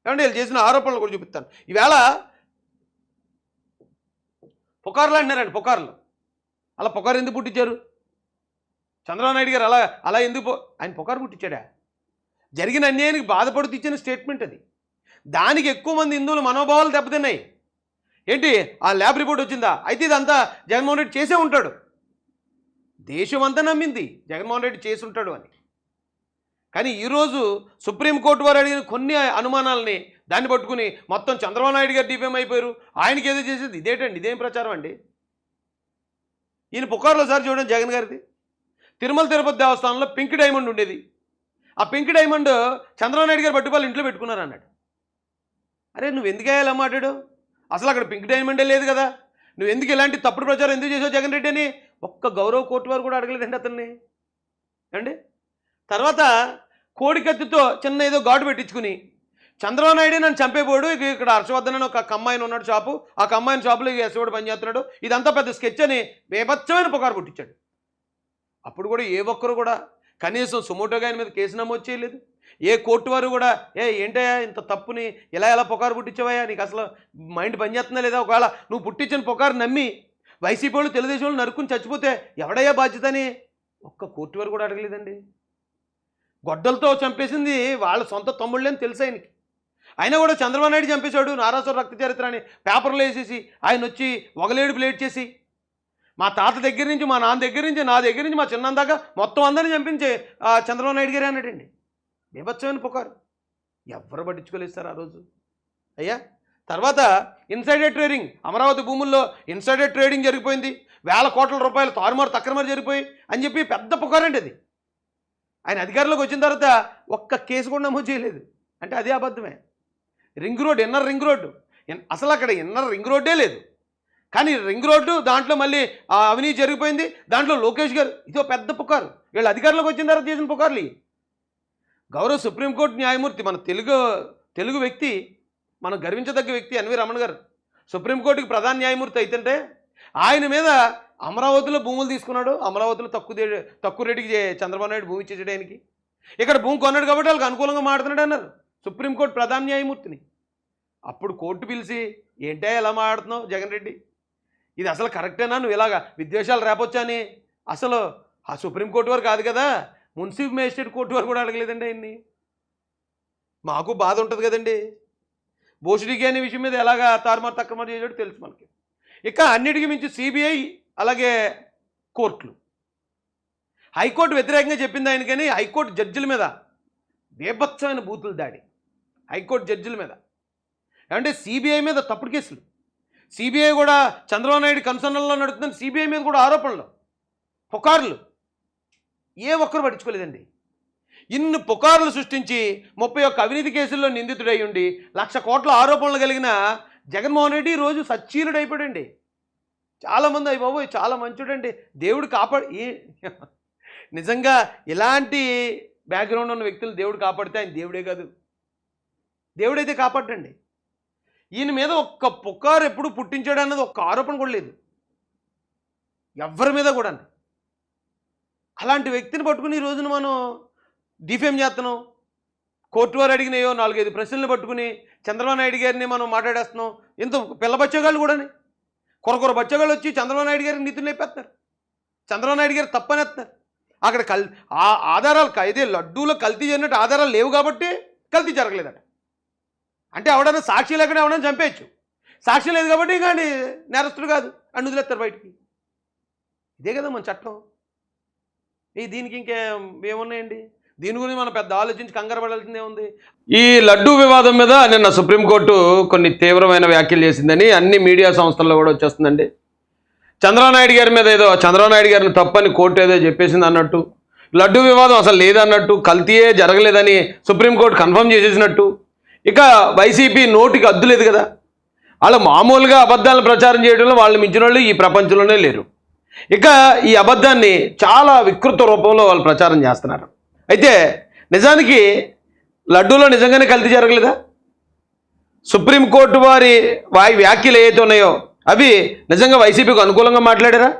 ఏమంటే వీళ్ళు చేసిన ఆరోపణలు కూడా చూపిస్తాను. ఈవేళ పుకార్లు అంటున్నారండి, పుకార్లు. అలా పుకారు ఎందుకు పుట్టించారు? చంద్రబాబు నాయుడు గారు అలా ఎందుకు ఆయన పుకారు పుట్టించాడా? జరిగిన అన్యాయానికి బాధపడుతూ ఇచ్చిన స్టేట్మెంట్ అది. దానికి ఎక్కువ మంది హిందువుల మనోభావాలు దెబ్బతిన్నాయి. ఏంటి ఆ ల్యాబ్ రిపోర్ట్ వచ్చిందా? అయితే ఇదంతా జగన్మోహన్ రెడ్డి చేసే ఉంటాడు. దేశం అంతా నమ్మింది జగన్మోహన్ రెడ్డి చేసి ఉంటాడు అని. కానీ ఈరోజు సుప్రీంకోర్టు వారు అడిగిన కొన్ని అనుమానాలని దాన్ని పట్టుకుని మొత్తం చంద్రబాబు నాయుడు గారు డిఫేమ్ అయిపోయారు, ఆయనకి ఏదో చేసేది. ఇదేంటండి, ఇదేం ప్రచారం అండి? ఈయన పుకార్లో సార్ చూడండి జగన్ గారిది. తిరుమల తిరుపతి దేవస్థానంలో పింక్ డైమండ్ ఉండేది. ఆ పింక్ డైమండ్ చంద్రబాబు నాయుడు గారు పట్టుకోవాలి ఇంట్లో పెట్టుకున్నారు అన్నాడు. అరే నువ్వు ఎందుకు వేయాలి మాట్లాడు? అసలు అక్కడ పింక్ డైమండే లేదు కదా, నువ్వు ఎందుకు ఇలాంటి తప్పుడు ప్రచారం ఎందుకు చేసావు జగన్ రెడ్డి అని ఒక్క గౌరవ కోర్టు వారు కూడా అడగలేదండి అతన్ని అండి. తర్వాత కోడికత్తితో చిన్న ఏదో ఘాటు పెట్టించుకుని చంద్రబాబు నాయుడే నన్ను చంపేపోడు, ఇక్కడ హర్షవర్ధన్ అని ఒక కమ్మాయిని ఉన్నాడు షాపు, ఆ కమ్మాయిని షాపులో ఎస్ఓడు పనిచేస్తున్నాడు, ఇదంతా పెద్ద స్కెచ్ అని బేభత్సమైన పుకారు పుట్టించాడు. అప్పుడు కూడా ఏ ఒక్కరు కూడా కనీసం సుమోటోగా ఆయన మీద కేసు నమోదు చేయలేదు. ఏ కోర్టు వారు కూడా ఏంటయ్యా ఇంత తప్పుని ఎలా పుకారు పుట్టించావయ్యా, నీకు అసలు మైండ్ పనిచేస్తుందా లేదా, ఒకవేళ నువ్వు పుట్టించిన పుకారు నమ్మి వైసీపీ వాళ్ళు తెలుగుదేశం వాళ్ళు నరుక్కుని చచ్చిపోతే ఎవడయ్యా బాధ్యత అని ఒక్క కోర్టు వారు కూడా అడగలేదండి. గొడ్డలతో చంపేసింది వాళ్ళ సొంత తమ్ముళ్ళని తెలుసు ఆయనకి. అయినా కూడా చంద్రబాబు నాయుడు చంపేశాడు నారాసుర రక్త చరిత్ర అని పేపర్లో వేసేసి ఆయన వచ్చి ఒకలేడు ప్లేట్ చేసి మా తాత దగ్గర నుంచి మా నాన్న దగ్గర నుంచి నా దగ్గర నుంచి మా చిన్న దాకా మొత్తం అందరినీ చంపించే చంద్రబాబు నాయుడు గారే అన్నాడండి. బీభత్సమైన పుకారు, ఎవరు పట్టించుకోలేదు సార్ ఆ రోజు. అయ్యా తర్వాత ఇన్సైడర్ ట్రేడింగ్, అమరావతి భూముల్లో ఇన్సైడర్ ట్రేడింగ్ జరిగిపోయింది, వేల కోట్ల రూపాయలు తారుమారు తక్కరమారు జరిగిపోయి అని చెప్పి పెద్ద పుకారండి అది. ఆయన అధికారంలోకి వచ్చిన తర్వాత ఒక్క కేసు కూడా నమోదు చేయలేదు. అంటే అదే అబద్ధమే. Ring road, inner ring road, అసలు అక్కడ ఇన్నర్ రింగ్ రోడ్డే లేదు, కానీ రింగ్ రోడ్డు దాంట్లో మళ్ళీ అవినీతి జరిగిపోయింది, దాంట్లో లోకేష్ గారు, ఇదో పెద్ద పుకారు. వీళ్ళు అధికారంలోకి వచ్చిన తర్వాత చేసిన పుకార్లు. గౌరవ సుప్రీంకోర్టు న్యాయమూర్తి, మన తెలుగు వ్యక్తి, మనం గర్వించదగ్గ వ్యక్తి ఎన్వి రమణ గారు సుప్రీంకోర్టుకి ప్రధాన న్యాయమూర్తి అయితుంటే ఆయన మీద అమరావతిలో భూములు తీసుకున్నాడు, అమరావతిలో తక్కువ రేటుకి చంద్రబాబు నాయుడు భూమి ఇచ్చేయడానికి, ఇక్కడ భూమి కొన్నాడు కాబట్టి వాళ్ళకి అనుకూలంగా మాట్లాడుతున్నాడు అన్నారు సుప్రీంకోర్టు ప్రధాన న్యాయమూర్తిని. అప్పుడు కోర్టు పిలిచి ఏంటో ఎలా మాట్లాడుతున్నావు జగన్ రెడ్డి, ఇది అసలు కరెక్టేనా, నువ్వు ఇలాగా విద్వేషాలు రేపొచ్చా అని అసలు ఆ సుప్రీంకోర్టు వారు కాదు కదా, మున్సిపల్ మేజిస్ట్రేట్ కోర్టు వారు కూడా అడగలేదండి ఆయన్ని. మాకు బాధ ఉంటుంది కదండి, బోషుడికి అనే విషయం మీద ఎలాగా తారుమారు తక్కువ చేసాడు తెలుసు మనకి. ఇక అన్నిటికీ మించి సిబిఐ అలాగే కోర్టులు, హైకోర్టు వ్యతిరేకంగా చెప్పింది ఆయన, కానీ హైకోర్టు జడ్జిల మీద బీభత్సమైన బూతులు దాడి, హైకోర్టు జడ్జిల మీద. అంటే సిబిఐ మీద తప్పుడు కేసులు, సిబిఐ కూడా చంద్రబాబు నాయుడు కన్సర్న్లో నడుతుందని సిబిఐ మీద కూడా ఆరోపణలు, పుకార్లు, ఏ ఒక్కరు పట్టించుకోలేదండి. ఇన్ని పుకార్లు సృష్టించి 31 అవినీతి కేసుల్లో నిందితుడై ఉండి 1,00,000 కోట్ల ఆరోపణలు కలిగిన జగన్మోహన్ రెడ్డి ఈరోజు సచ్చీలుడు అయిపోయాడండి. చాలామంది అయ్యి బాబోయ్ చాలా మంచుడండి, దేవుడు నిజంగా ఇలాంటి బ్యాక్గ్రౌండ్ ఉన్న వ్యక్తులు దేవుడు కాపాడితే ఆయన దేవుడే కాదు, దేవుడైతే కాపాడండి. ఈయన మీద ఒక్క పుకారు ఎప్పుడు పుట్టించాడు అన్నది ఒక్క ఆరోపణ కూడా లేదు ఎవరి మీద కూడా. అలాంటి వ్యక్తిని పట్టుకుని ఈ రోజున మనం డిఫేమ్ చేస్తున్నాం. కోర్టు వారు అడిగినాయో 4-5 ప్రశ్నలు పట్టుకుని చంద్రబాబు నాయుడు గారిని మనం మాట్లాడేస్తున్నాం. ఇంత పిల్ల బచ్చగాళ్ళు కూడా కొరకొర బచ్చగాళ్ళు వచ్చి చంద్రబాబు నాయుడు గారికి నీతులు లేపేస్తున్నారు, చంద్రబాబు నాయుడు గారు తప్పనేస్తున్నారు. అక్కడ ఆధారాలు ఇదే లడ్డూలో కల్తీ జరిగినట్టు ఆధారాలు లేవు కాబట్టి కల్తీ జరగలేదట. అంటే ఎవడన్నా సాక్షి లేకుండా ఎవడన్నా చంపేయచ్చు, సాక్షి లేదు కాబట్టి కానీ నేరస్తుడు కాదు అని వదిలేస్తారు బయటికి. ఇదే కదా మన చట్టం. దీనికి ఇంకేమున్నాయండి, దీని గురించి మనం పెద్ద ఆలోచించి కంగారు పడాల్సిందే ఉంది. ఈ లడ్డూ వివాదం మీద నిన్న సుప్రీంకోర్టు కొన్ని తీవ్రమైన వ్యాఖ్యలు చేసిందని అన్ని మీడియా సంస్థల్లో కూడా వచ్చేస్తుందండి. చంద్రబాబు నాయుడు గారి మీద ఏదో చంద్రబాబు నాయుడు గారిని తప్పని కోర్టు ఏదో చెప్పేసింది అన్నట్టు, లడ్డూ వివాదం అసలు లేదన్నట్టు, కల్తీయే జరగలేదని సుప్రీంకోర్టు కన్ఫర్మ్ చేసేసినట్టు. ఇక వైసీపీ నోటికి అద్దు లేదు కదా, వాళ్ళు మామూలుగా అబద్ధాలను ప్రచారం చేయడంలో వాళ్ళు మించిన వాళ్ళు ఈ ప్రపంచంలోనే లేరు. ఇక ఈ అబద్ధాన్ని చాలా వికృత రూపంలో వాళ్ళు ప్రచారం చేస్తున్నారు. అయితే నిజానికి లడ్డూలో నిజంగానే కల్తీ జరగలేదా? సుప్రీంకోర్టు వారి వ్యాఖ్యలు ఏవైతే ఉన్నాయో అవి నిజంగా వైసీపీకి అనుకూలంగా మాట్లాడారా?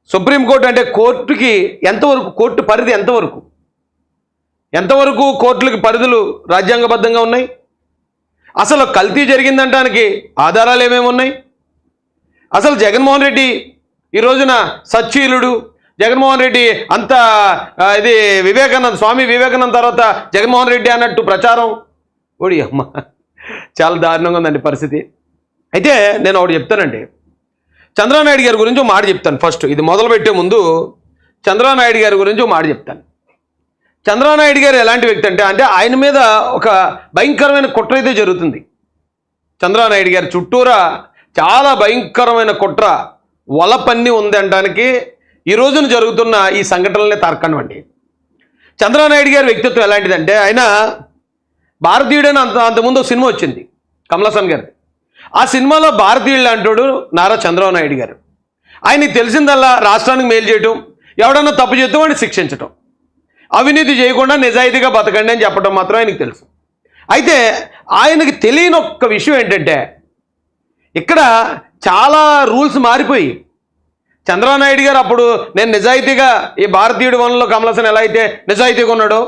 సుప్రీంకోర్టు అంటే కోర్టుకి ఎంతవరకు, కోర్టు పరిధి ఎంతవరకు కోర్టులకి పరిధులు రాజ్యాంగబద్ధంగా ఉన్నాయి? అసలు కల్తీ జరిగిందనడానికి ఆధారాలు ఏమేమి ఉన్నాయి? అసలు జగన్మోహన్ రెడ్డి ఈ రోజున సచ్చీలుడు, జగన్మోహన్ రెడ్డి అంత ఇది వివేకానంద, స్వామి వివేకానంద తర్వాత జగన్మోహన్ రెడ్డి అన్నట్టు ప్రచారం. ఓడి అమ్మ, చాలా దారుణంగా ఉందండి పరిస్థితి. అయితే నేను ఒకటి చెప్తానండి, చంద్రబాబు నాయుడు గారి గురించి ఒక మాట చెప్తాను. ఫస్ట్ ఇది మొదలుపెట్టే ముందు చంద్రబాబు నాయుడు గారి గురించి ఒక మాట చెప్తాను. చంద్రబాబు నాయుడు గారు ఎలాంటి వ్యక్తి అంటే ఆయన మీద ఒక భయంకరమైన కుట్ర అయితే జరుగుతుంది. చంద్రబాబు నాయుడు గారి చుట్టూరా చాలా భయంకరమైన కుట్ర వలపన్ని ఉంది అనడానికి ఈ రోజున జరుగుతున్న ఈ సంఘటనలనే తార్కాణం అండి. చంద్రబాబు నాయుడు గారి వ్యక్తిత్వం ఎలాంటిదంటే, ఆయన భారతీయుడని అంతకుముందు ఒక సినిమా వచ్చింది కమల్ హాసన్ గారి. ఆ సినిమాలో భారతీయుడు అంటాడు నారా చంద్రబాబు నాయుడు గారు. ఆయనకి తెలిసిందల్లా రాష్ట్రానికి మేలు చేయటం, ఎవడన్నా తప్పు చేస్తే వాడిని శిక్షించటం, అవినీతి చేయకుండా నిజాయితీగా బతకండి అని చెప్పడం మాత్రం ఆయనకు తెలుసు. అయితే ఆయనకి తెలియని ఒక్క విషయం ఏంటంటే, ఇక్కడ చాలా రూల్స్ మారిపోయి చంద్రబాబు నాయుడు గారు అప్పుడు నేను నిజాయితీగా ఈ భారతీయుడు వనంలో కమల్ హాసన్ ఎలా అయితే నిజాయితీగా ఉన్నాడో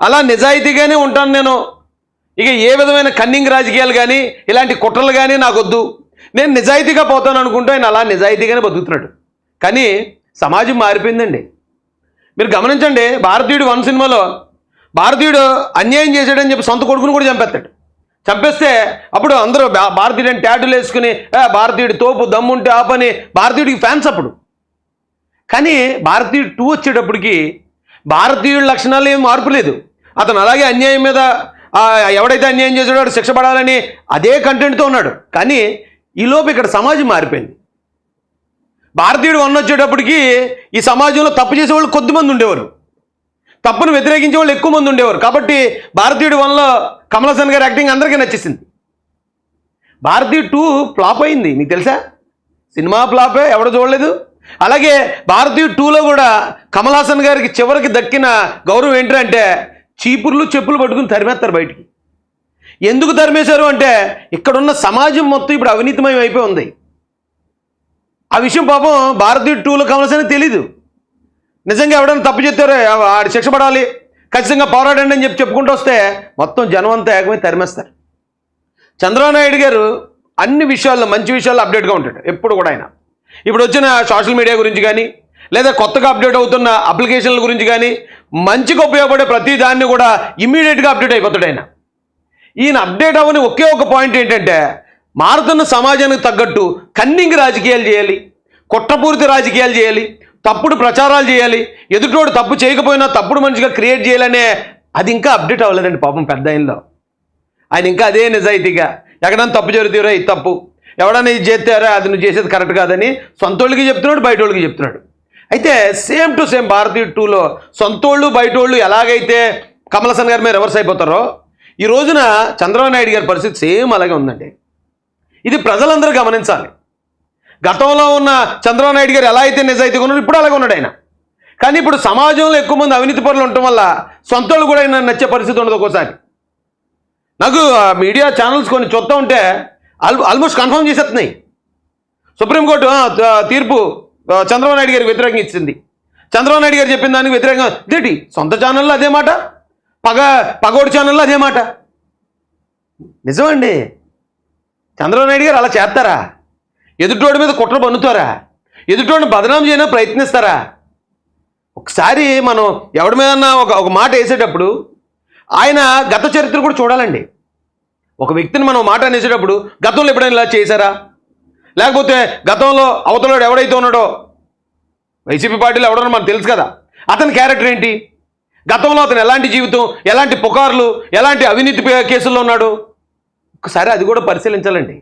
అలా నిజాయితీగానే ఉంటాను నేను, ఇక ఏ విధమైన కన్నింగ్ రాజకీయాలు కానీ ఇలాంటి కుట్రలు కానీ నాకు వద్దు, నేను నిజాయితీగా పోతాను అనుకుంటూ ఆయన అలా నిజాయితీగానే బతుకుతున్నాడు. కానీ సమాజం మారిపోయిందండి. మీరు గమనించండి, భారతీయుడు 1 సినిమాలో భారతీయుడు అన్యాయం చేశాడని చెప్పి సొంత కొడుకును కూడా చంపేస్తాడు. చంపేస్తే అప్పుడు అందరూ భారతీయుడు అని ట్యాటూలు వేసుకుని భారతీయుడు తోపు దమ్ముంటే ఆ పని, భారతీయుడికి ఫ్యాన్స్ అప్పుడు. కానీ భారతీయుడు 2 వచ్చేటప్పటికి భారతీయుడి లక్షణాలు ఏం మార్పు లేదు. అతను అలాగే అన్యాయం మీద ఎవడైతే అన్యాయం చేసాడో వాడు శిక్ష పడాలని అదే కంటెంట్తో ఉన్నాడు. కానీ ఈలోపు ఇక్కడ సమాజం మారిపోయింది. భారతీయుడు 1 వచ్చేటప్పటికి ఈ సమాజంలో తప్పు చేసేవాళ్ళు కొద్దిమంది ఉండేవారు, తప్పును వ్యతిరేకించే వాళ్ళు ఎక్కువ మంది ఉండేవారు. కాబట్టి భారతీయుడు 1లో కమల్ హాసన్ గారి యాక్టింగ్ అందరికీ నచ్చేసింది. భారతీయుడు 2 ఫ్లాప్ అయింది, మీకు తెలుసా? సినిమా ఫ్లాపే, ఎవడో చూడలేదు. అలాగే భారతీయుడు 2లో కూడా కమల్ హాసన్ గారికి చివరికి దక్కిన గౌరవం ఏంటంటే చీపుర్లు చెప్పులు పట్టుకుని తరిమేస్తారు బయటికి. ఎందుకు తరిమేశారు అంటే ఇక్కడున్న సమాజం మొత్తం ఇప్పుడు అవినీతిమయం అయిపోయి ఉంది. ఆ విషయం పాపం భారతీయుడు 2లో కమల్ హాసన్ తెలీదు. నిజంగా ఎవడైనా తప్పు చెప్తారో ఆడి శిక్ష పడాలి, ఖచ్చితంగా పోరాడండి అని చెప్పుకుంటూ వస్తే మొత్తం జనం అంతా ఏకమై తరిమేస్తారు. చంద్రబాబు నాయుడు గారు అన్ని విషయాల్లో మంచి విషయాల్లో అప్డేట్గా ఉంటాడు ఎప్పుడు కూడా. ఆయన ఇప్పుడు వచ్చిన సోషల్ మీడియా గురించి కానీ లేదా కొత్తగా అప్డేట్ అవుతున్న అప్లికేషన్ల గురించి కానీ మంచిగా ఉపయోగపడే ప్రతి దాన్ని కూడా ఇమ్మీడియట్గా అప్డేట్ అయిపోతాడు ఆయన. ఈయన అప్డేట్ అవ్వని ఒకే ఒక పాయింట్ ఏంటంటే, మారుతున్న సమాజానికి తగ్గట్టు కన్నింగ్ రాజకీయాలు చేయాలి, కుట్రపూరిత రాజకీయాలు చేయాలి, తప్పుడు ప్రచారాలు చేయాలి, ఎదుటోడు తప్పు చేయకపోయినా తప్పుడు మనిషిగా క్రియేట్ చేయాలనే అది ఇంకా అప్డేట్ అవ్వలేదండి పాపం పెద్ద ఆయనలో. ఆయన ఇంకా అదే నిజాయితీగా ఎక్కడైనా తప్పు జరుగుతారో ఇది తప్పు, ఎవడన్నా ఇది చేస్తారా అది నువ్వు చేసేది కరెక్ట్ కాదని సొంతోళ్ళకి చెప్తున్నాడు, బయట వాళ్ళకి చెప్తున్నాడు. అయితే సేమ్ టు సేమ్ భారతీయుడు 2లో సొంతోళ్ళు బయటోళ్ళు ఎలాగైతే కమల్ హాసన్ గారి మీద రివర్స్ అయిపోతారో ఈ రోజున చంద్రబాబు నాయుడు గారి పరిస్థితి సేమ్ అలాగే ఉందండి. ఇది ప్రజలందరూ గమనించాలి. గతంలో ఉన్న చంద్రబాబు నాయుడు గారు ఎలా అయితే నిజాయితీగా ఉన్నాడు ఇప్పుడు అలాగే ఉన్నాడు ఆయన. కానీ ఇప్పుడు సమాజంలో ఎక్కువ మంది అవినీతి పరులు ఉండటం వల్ల సొంతోళ్ళు కూడా ఆయన నచ్చే పరిస్థితి ఉండదు. ఒక్కోసారి నాకు మీడియా ఛానల్స్ కొన్ని చూస్తూ ఉంటే ఆల్మోస్ట్ కన్ఫర్మ్ చేసేస్తున్నాయి. సుప్రీంకోర్టు తీర్పు చంద్రబాబు నాయుడు గారికి వ్యతిరేకంగా ఇచ్చింది. చంద్రబాబు నాయుడు గారు చెప్పిన దానికి వ్యతిరేకంగా ఇదేంటి, సొంత ఛానల్లో అదే మాట, పగోడు ఛానల్లో అదే మాట. నిజమండి, చంద్రబాబు నాయుడు గారు అలా చేస్తారా? ఎదుటోడి మీద కుట్ర పన్నుతారా? ఎదుటోడిని బదనాం చేయడానికి ప్రయత్నిస్తారా? ఒకసారి మనం ఎవడి మీదన్నా ఒక మాట వేసేటప్పుడు ఆయన గత చరిత్ర కూడా చూడాలండి. ఒక వ్యక్తిని మనం మాట అనేసేటప్పుడు గతంలో ఎప్పుడైనా ఇలా చేశారా, లేకపోతే గతంలో అవతలోడు ఎవడైతే ఉన్నాడో వైసీపీ పార్టీలో ఎవడన్నా మనకు తెలుసు కదా, అతని క్యారెక్టర్ ఏంటి, గతంలో అతను ఎలాంటి జీవితం, ఎలాంటి పుకార్లు, ఎలాంటి అవినీతి కేసుల్లో ఉన్నాడు, ఒకసారి అది కూడా పరిశీలించాలండి.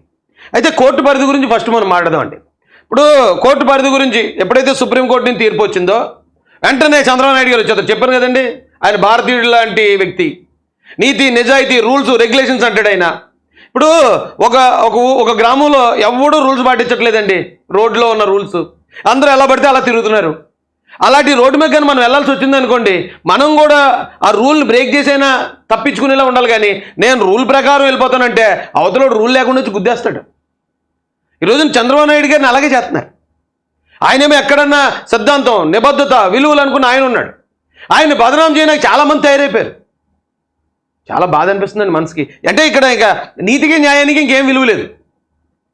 అయితే కోర్టు పరిధి గురించి ఫస్ట్ మనం మాట్లాడదామండి. ఇప్పుడు కోర్టు పరిధి గురించి ఎప్పుడైతే సుప్రీంకోర్టు నుంచి తీర్పు వచ్చిందో వెంటనే చంద్రబాబు నాయుడు గారు వచ్చారు. చెప్పాను కదండి, ఆయన భారతీయుడు లాంటి వ్యక్తి, నీతి నిజాయితీ రూల్స్ రెగ్యులేషన్స్ అంటాడు ఆయన. ఇప్పుడు ఒక గ్రామంలో ఎవడూ రూల్స్ పాటించట్లేదండి. రోడ్లో ఉన్న రూల్స్ అందరూ ఎలా పడితే అలా తిరుగుతున్నారు. అలాంటి రోడ్డు మీద కానీ మనం వెళ్ళాల్సి వచ్చింది అనుకోండి, మనం కూడా ఆ రూల్ని బ్రేక్ చేసైనా తప్పించుకునేలా ఉండాలి. కానీ నేను రూల్ ప్రకారం వెళ్ళిపోతానంటే అవతలోడు రూల్ లేకుండా వచ్చి గుద్దేస్తాడు. ఈరోజు చంద్రబాబు నాయుడు గారిని అలాగే చేస్తున్నారు. ఆయనేమో ఎక్కడన్నా సిద్ధాంతం, నిబద్ధత, విలువలు అనుకున్న ఆయన ఉన్నాడు. ఆయన బదనాం చేయడానికి చాలామంది తయారైపోయారు. చాలా బాధ అనిపిస్తుందండి మనసుకి. అంటే ఇక్కడ ఇంకా నీతికి న్యాయానికి ఇంకేం విలువ లేదు.